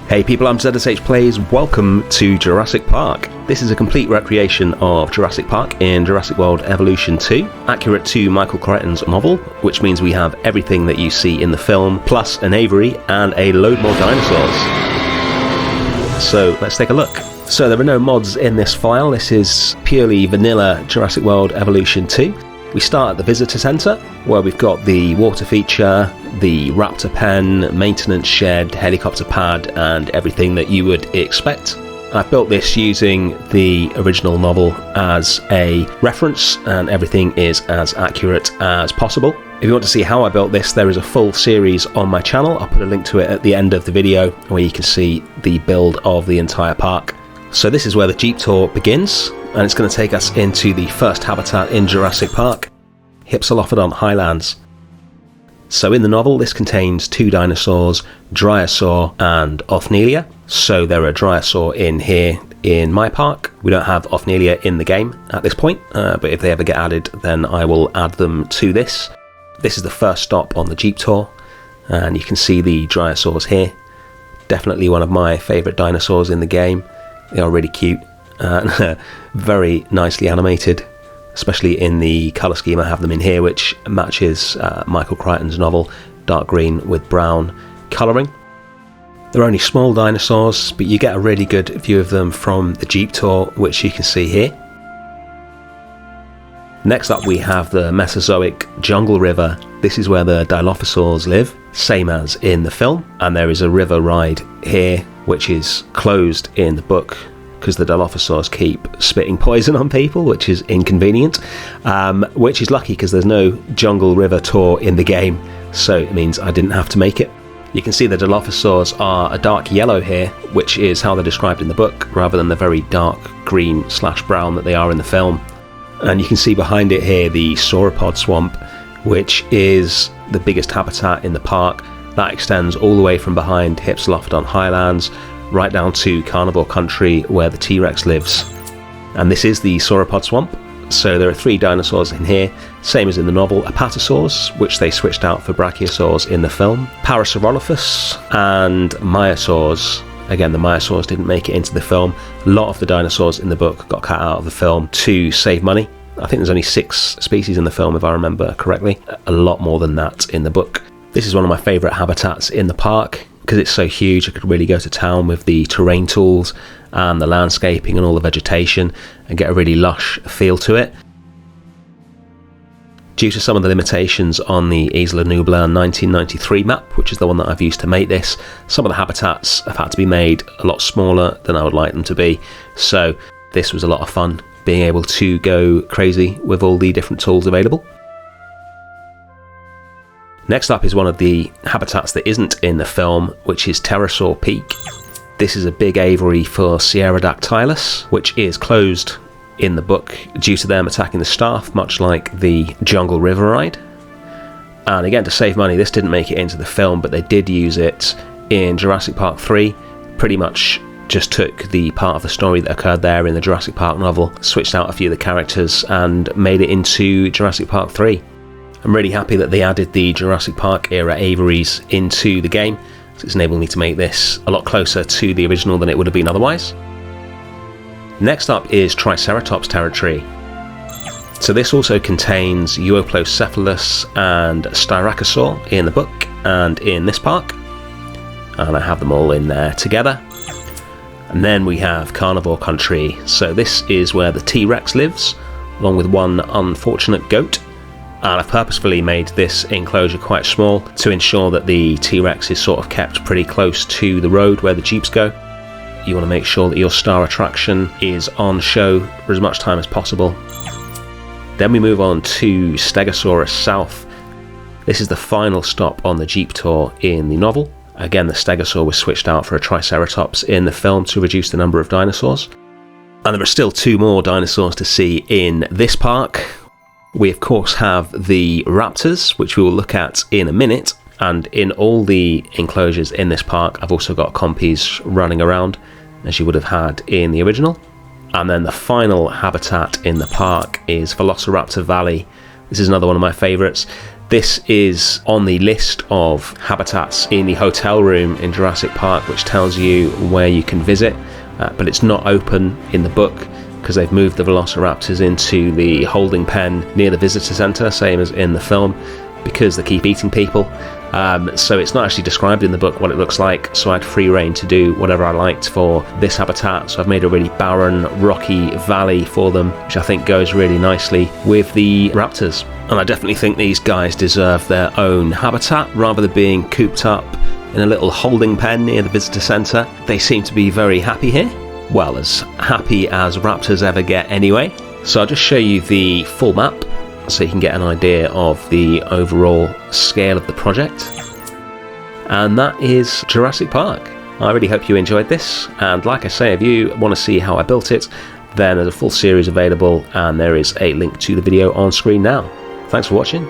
Hey people, I'm ZSH Plays, welcome to Jurassic Park. This is a complete recreation of Jurassic Park in Jurassic World Evolution 2, accurate to Michael Crichton's novel, which means we have everything that you see in the film, plus an aviary and a load more dinosaurs. So let's take a look. So there are no mods in this file, this is purely vanilla Jurassic World Evolution 2. We start at the visitor centre, where we've got the water feature, the raptor pen, maintenance shed, helicopter pad, and everything that you would expect. I've built this using the original novel as a reference, and everything is as accurate as possible. If you want to see how I built this, there is a full series on my channel. I'll put a link to it at the end of the video, where you can see the build of the entire park. So this is where the Jeep tour begins, and it's going to take us into the first habitat in Jurassic Park, Hypsilophodont Highlands. So in the novel, this contains two dinosaurs, Dryosaur and Othnielia. So there are Dryosaur in here in my park. We don't have Othnielia in the game at this point, but if they ever get added, then I will add them to this. This is the first stop on the Jeep tour, and you can see the Dryosaurs here. Definitely one of my favourite dinosaurs in the game. They are really cute and very nicely animated, especially in the colour scheme I have them in here, which matches Michael Crichton's novel, dark green with brown colouring. They're only small dinosaurs, but you get a really good view of them from the Jeep tour, which you can see here. Next up we have the Mesozoic jungle river. This is where the Dilophosaurs live, same as in the film, and there is a river ride here which is closed in the book because the Dilophosaurs keep spitting poison on people, which is inconvenient, which is lucky because there's no jungle river tour in the game, so it means I didn't have to make it. You can see the Dilophosaurs are a dark yellow here, which is how they're described in the book, rather than the very dark green/brown that they are in the film. And you can see behind it here the Sauropod Swamp, which is the biggest habitat in the park. That extends all the way from behind Hypsilophodont Highlands right down to Carnivore Country, where the T-Rex lives. And this is the Sauropod Swamp. So there are three dinosaurs in here, same as in the novel, Apatosaurus, which they switched out for Brachiosaurs in the film, Parasarolophous, and Maiasaurus. Again, the Maiasaurus didn't make it into the film. A lot of the dinosaurs in the book got cut out of the film to save money. I think there's only 6 species in the film, if I remember correctly. A lot more than that in the book. This is one of my favourite habitats in the park because it's so huge. I could really go to town with the terrain tools and the landscaping and all the vegetation and get a really lush feel to it. Due to some of the limitations on the Isla Nublar 1993 map, which is the one that I've used to make this, some of the habitats have had to be made a lot smaller than I would like them to be. So this was a lot of fun, being able to go crazy with all the different tools available. Next up is one of the habitats that isn't in the film, which is Pterosaur Peak. This is a big aviary for Sierradactylus, which is closed in the book due to them attacking the staff, much like the Jungle River ride. And again, to save money, this didn't make it into the film, but they did use it in Jurassic Park 3. Pretty much just took the part of the story that occurred there in the Jurassic Park novel, switched out a few of the characters and made it into Jurassic Park 3. I'm really happy that they added the Jurassic Park era aviaries into the game, so it's enabled me to make this a lot closer to the original than it would have been otherwise. Next up is Triceratops Territory. So this also contains Euoplocephalus and Styracosaur in the book and in this park, and I have them all in there together. And then we have Carnivore Country. So this is where the T-Rex lives, along with one unfortunate goat. And I've purposefully made this enclosure quite small to ensure that the T-Rex is sort of kept pretty close to the road where the Jeeps go. You want to make sure that your star attraction is on show for as much time as possible. Then we move on to Stegosaurus South. This is the final stop on the Jeep tour in the novel. Again, the Stegosaur was switched out for a Triceratops in the film to reduce the number of dinosaurs. And there are still 2 more dinosaurs to see in this park. We of course have the raptors, which we will look at in a minute, and in all the enclosures in this park I've also got compies running around, as you would have had in the original. And then the final habitat in the park is Velociraptor Valley. This is another one of my favourites. This is on the list of habitats in the hotel room in Jurassic Park, which tells you where you can visit, but it's not open in the book because they've moved the velociraptors into the holding pen near the visitor centre, same as in the film, because they keep eating people. So it's not actually described in the book what it looks like, so I had free reign to do whatever I liked for this habitat. So I've made a really barren, rocky valley for them, which I think goes really nicely with the raptors. And I definitely think these guys deserve their own habitat rather than being cooped up in a little holding pen near the visitor centre. They seem to be very happy here. Well, as happy as raptors ever get anyway. So I'll just show you the full map so you can get an idea of the overall scale of the project. And that is Jurassic Park. I really hope you enjoyed this, and like I say, if you want to see how I built it, then there's a full series available, and there is a link to the video on screen now. Thanks for watching.